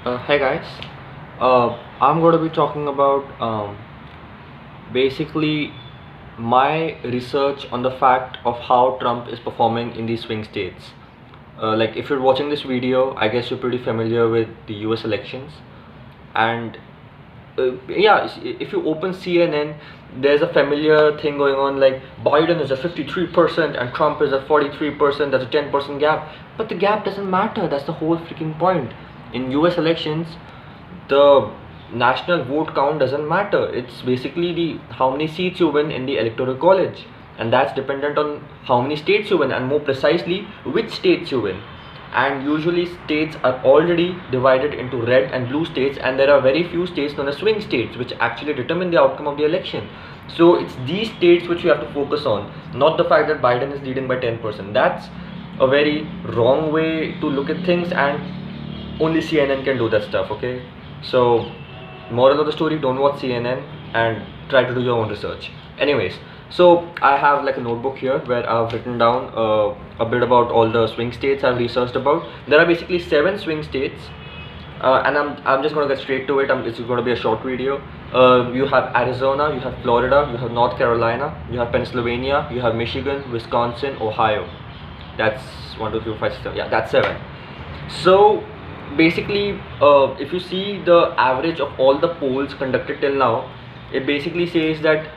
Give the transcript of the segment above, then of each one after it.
Hey guys, I'm going to be talking about basically my research on the fact of how Trump is performing in these swing states. Like, if you're watching this video, I guess you're pretty familiar with the US elections. And yeah, if you open CNN, there's a familiar thing going on like Biden is at 53% and Trump is at 43%. That's a 10% gap. But the gap doesn't matter. That's the whole freaking point. In US elections, the national vote count doesn't matter. It's basically the how many seats you win in the electoral college, and that's dependent on how many states you win, and more precisely which states you win. And usually states are already divided into red and blue states, and there are very few states known as swing states which actually determine the outcome of the election. So it's these states which you have to focus on, not the fact that Biden is leading by 10%. That's a very wrong way to look at things, and only CNN can do that stuff. Okay, so moral of the story, don't watch CNN and try to do your own research. Anyways, so I have like a notebook here where I've written down a bit about all the swing states I've researched about. There are basically 7 swing states, and I'm just going to get straight to it. It's going to be a short video. You have Arizona, you have Florida, you have North Carolina, you have Pennsylvania, you have Michigan, Wisconsin, Ohio. That's 1 2 3 4 5 6 7. Yeah, that's 7. So basically, if you see the average of all the polls conducted till now, it basically says that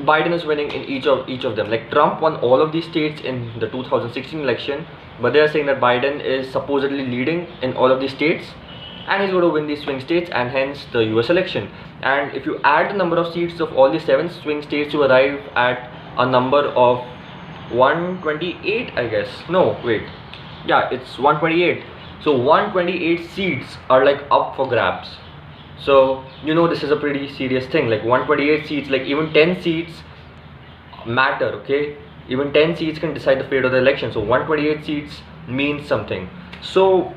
Biden is winning in each of them. Like, Trump won all of these states in the 2016 election, but they are saying that Biden is supposedly leading in all of these states, and he's going to win these swing states, and hence the US election. And if you add the number of seats of all these 7 swing states, you arrive at a number of 128, I guess. No, wait. Yeah, it's 128. So 128 seats are like up for grabs. So this is a pretty serious thing. Like, 128 seats, like even 10 seats matter. Okay, even 10 seats can decide the fate of the election. So 128 seats means something. So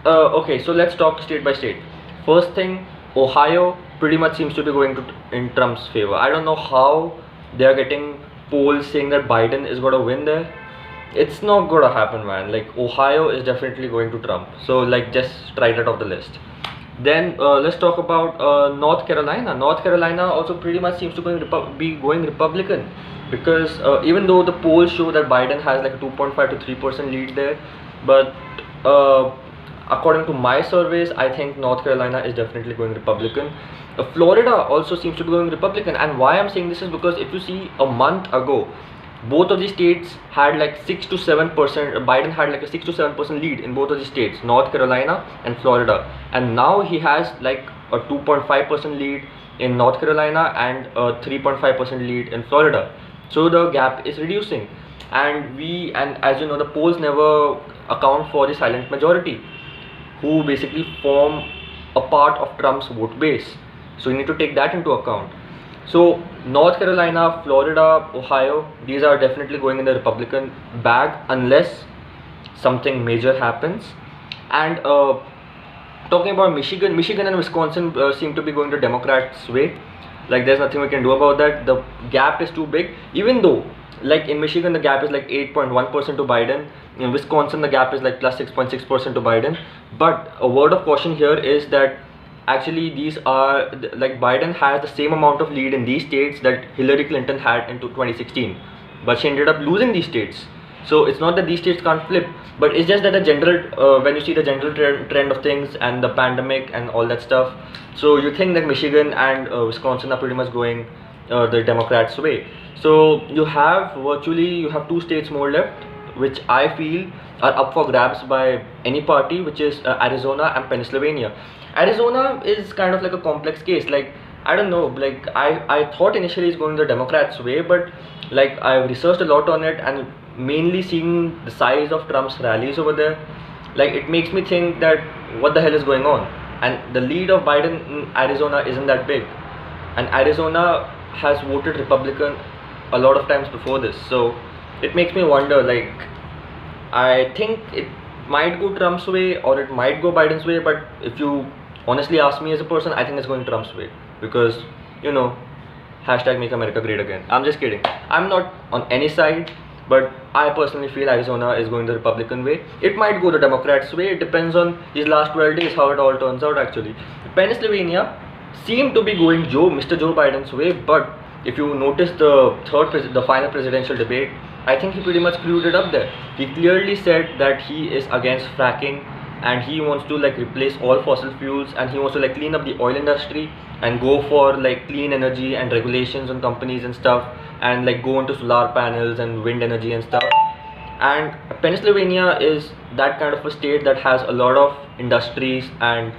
okay, so let's talk state by state. First thing, Ohio pretty much seems to be going in Trump's favor. I don't know how they are getting polls saying that Biden is going to win there. It's not gonna happen, man. Like, Ohio is definitely going to Trump, so like just write that off the list. Then let's talk about North Carolina. North Carolina also pretty much seems to be going Republican, because even though the polls show that Biden has like a 2.5 to 3% lead there, but according to my surveys, I think North Carolina is definitely going Republican. Florida also seems to be going Republican, and why I'm saying this is because if you see a month ago, both of these states had like 6 to 7%. Biden had like a 6 to 7% lead in both of these states, North Carolina and Florida, and now he has like a 2.5% lead in North Carolina and a 3.5% lead in Florida. So the gap is reducing, and as you know, the polls never account for the silent majority, who basically form a part of Trump's vote base. So you need to take that into account. So North Carolina, Florida, Ohio, these are definitely going in the Republican bag unless something major happens. And talking about Michigan and Wisconsin seem to be going the Democrats' way. Like, there's nothing we can do about that. The gap is too big. Even though, like in Michigan, the gap is like 8.1% to Biden. In Wisconsin, the gap is like plus 6.6% to Biden. But a word of caution here is that actually these are like, Biden has the same amount of lead in these states that Hillary Clinton had in 2016, but she ended up losing these states. So it's not that these states can't flip, but it's just that the general when you see the general trend of things and the pandemic and all that stuff, so you think that Michigan and Wisconsin are pretty much going the Democrats' way. So you have 2 states more left, which I feel are up for grabs by any party, which is Arizona and Pennsylvania. Arizona is kind of like a complex case. Like, I don't know, like I thought initially it's going the Democrats' way, but like I've researched a lot on it, and mainly seeing the size of Trump's rallies over there, like it makes me think that what the hell is going on. And the lead of Biden in Arizona isn't that big, and Arizona has voted Republican a lot of times before this, so it makes me wonder, like, I think it might go Trump's way or it might go Biden's way, but if you honestly ask me as a person, I think it's going Trump's way, because hashtag make America great again. I'm just kidding. I'm not on any side. but I personally feel Arizona is going the Republican way. It might go the Democrats' way. It depends on these last 12 days how it all turns out actually. Pennsylvania seemed to be going Mr. Joe Biden's way, but if you notice the final presidential debate, I think he pretty much screwed it up there. He clearly said that he is against fracking and he wants to like replace all fossil fuels, and he wants to like clean up the oil industry and go for like clean energy and regulations on companies and stuff, and like go into solar panels and wind energy and stuff. And Pennsylvania is that kind of a state that has a lot of industries and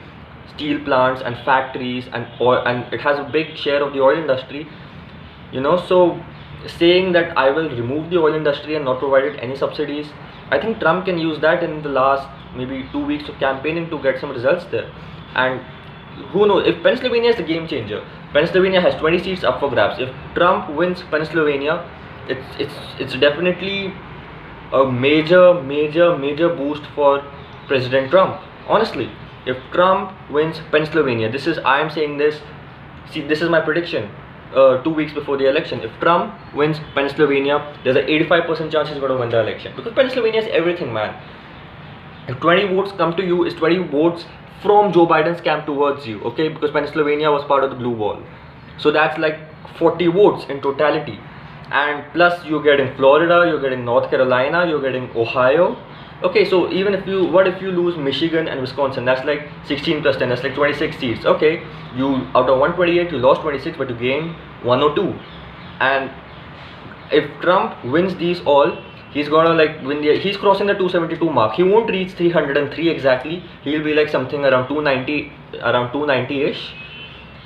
steel plants and factories and oil, and it has a big share of the oil industry, you know. So saying that I will remove the oil industry and not provide it any subsidies, I think Trump can use that in the last maybe 2 weeks of campaigning to get some results there. And who knows, if Pennsylvania is the game changer. Pennsylvania has 20 seats up for grabs. If Trump wins Pennsylvania, it's definitely a major boost for President Trump. Honestly, if Trump wins Pennsylvania, I am saying this, see, this is my prediction 2 weeks before the election. If Trump wins Pennsylvania, there's an 85% chance he's going to win the election, because Pennsylvania is everything, man. If 20 votes come to you, it's 20 votes from Joe Biden's camp towards you, okay? Because Pennsylvania was part of the blue wall. So that's like 40 votes in totality. And plus you get in Florida, you get in North Carolina, you get in Ohio. Okay, so even if you, what if you lose Michigan and Wisconsin? That's like 16 plus 10, that's like 26 seats. Okay, you, out of 128, you lost 26, but you gained 102. And if Trump wins these all, he's gonna like win he's crossing the 272 mark. He won't reach 303 exactly. He'll be like something around 290-ish.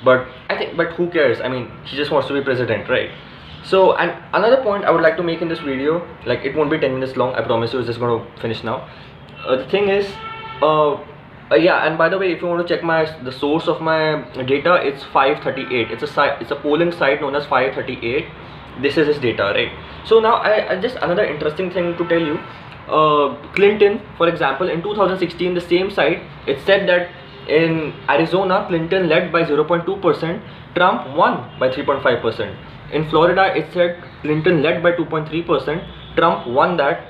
But I think, but who cares? I mean, he just wants to be president, right? So, and another point I would like to make in this video, like it won't be 10 minutes long, I promise you, it's just going to finish now. The thing is, yeah, and by the way, if you want to check the source of my data, it's 538. It's a polling site known as 538. This is his data, right? So now I just another interesting thing to tell you. Clinton, for example, in 2016, the same site, it said that in Arizona, Clinton led by 0.2%, Trump won by 3.5%. In Florida, it said Clinton led by 2.3%, Trump won that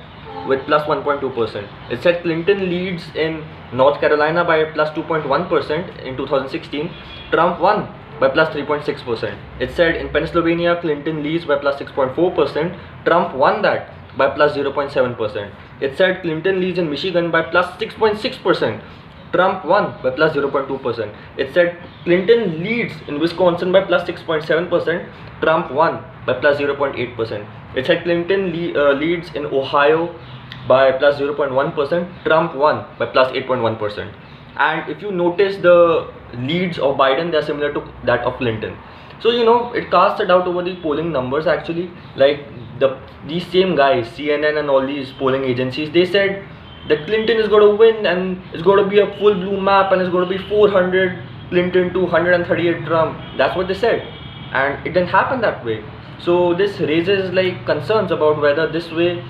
with plus 1.2%. It said Clinton leads in North Carolina by plus 2.1% in 2016, Trump won by plus 3.6%. It said in Pennsylvania, Clinton leads by plus 6.4%, Trump won that by plus 0.7%. It said Clinton leads in Michigan by plus 6.6%, Trump won by plus 0.2%. It said Clinton leads in Wisconsin by plus 6.7%, Trump won by plus 0.8%. It said Clinton leads in Ohio by plus 0.1%, Trump won by plus 8.1%. And if you notice the leads of Biden, they are similar to that of Clinton. So you know, it casts a doubt over the polling numbers actually. Like these same guys, CNN and all these polling agencies, they said that Clinton is going to win and it's going to be a full blue map and it's going to be 400 Clinton to 138 Trump. That's what they said, and it didn't happen that way. So this raises like concerns about whether this way,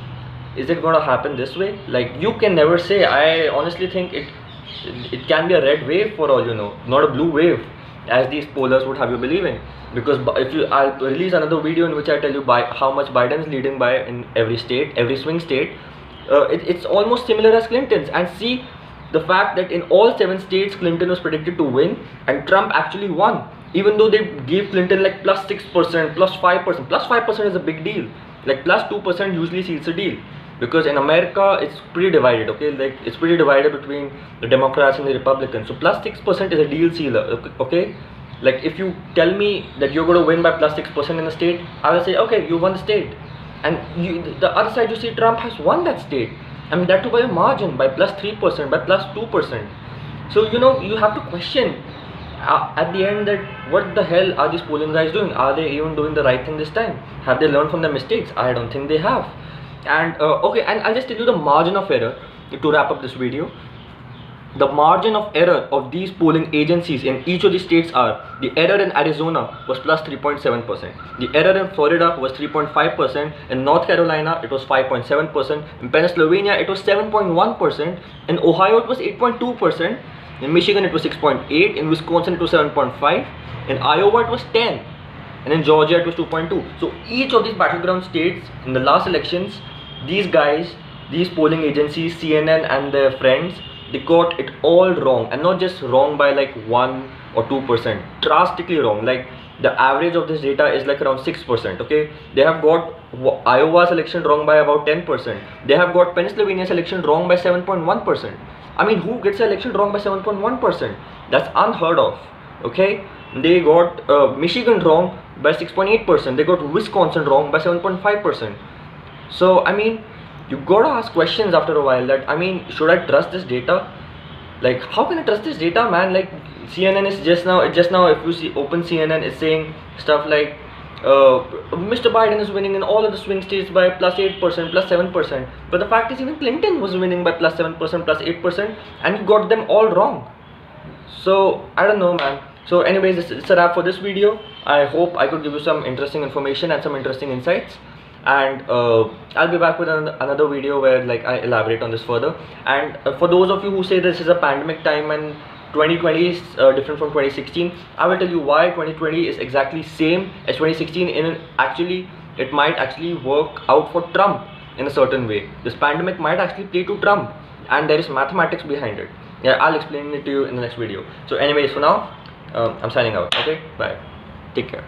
is it going to happen this way? Like you can never say. I honestly think it can be a red wave for all you know, not a blue wave as these pollers would have you believing. Because I'll release another video in which I tell you how much Biden is leading by in every state, every swing state. It's almost similar as Clinton's. And see the fact that in all 7 states Clinton was predicted to win and Trump actually won, even though they gave Clinton like plus 6%, plus 5%. Plus 5% is a big deal. Like plus 2% usually seals a deal, because in America it's pretty divided, okay? Like it's pretty divided between the Democrats and the Republicans. So plus 6% is a deal sealer, okay? Like if you tell me that you're going to win by plus 6% in a state, I will say okay, you won the state. And the other side, you see Trump has won that state, I mean that too by a margin, by plus 3%, by plus 2%. So you know, you have to question at the end that what the hell are these polling guys doing? Are they even doing the right thing this time? Have they learned from their mistakes? I don't think they have. And okay, and I'll just tell you the margin of error to wrap up this video. The margin of error of these polling agencies in each of the states are: the error in Arizona was plus 3.7%, the error in Florida was 3.5%, in North Carolina it was 5.7%, in Pennsylvania it was 7.1%, in Ohio it was 8.2%, in Michigan it was 6.8%, in Wisconsin it was 7.5%, in Iowa it was 10%, and in Georgia it was 2.2%. So each of these battleground states in the last elections, these guys, these polling agencies, CNN and their friends, they got it all wrong, and not just wrong by like 1 or 2%, drastically wrong. Like the average of this data is like around 6%. Okay, they have got Iowa's election wrong by about 10%. They have got Pennsylvania's election wrong by 7.1%. I mean, who gets the election wrong by 7.1%? That's unheard of. Okay, they got Michigan wrong by 6.8%. They got Wisconsin wrong by 7.5%. So I mean, you gotta ask questions after a while that, I mean, should I trust this data? Like, how can I trust this data, man? Like, CNN is just now if you see open CNN, it's saying stuff like Mr. Biden is winning in all of the swing states by plus 8%, plus 7%. But the fact is, even Clinton was winning by plus 7%, plus 8%, and you got them all wrong. So I don't know, man. So anyways, it's a wrap for this video. I hope I could give you some interesting information and some interesting insights, and I'll be back with another video where like I elaborate on this further. And for those of you who say this is a pandemic time and 2020 is different from 2016, I will tell you why 2020 is exactly same as 2016. Actually, it might actually work out for Trump in a certain way. This pandemic might actually play to Trump, and there is mathematics behind it. Yeah, I'll explain it to you in the next video. So anyways, for now, I'm signing out. Okay, bye, take care.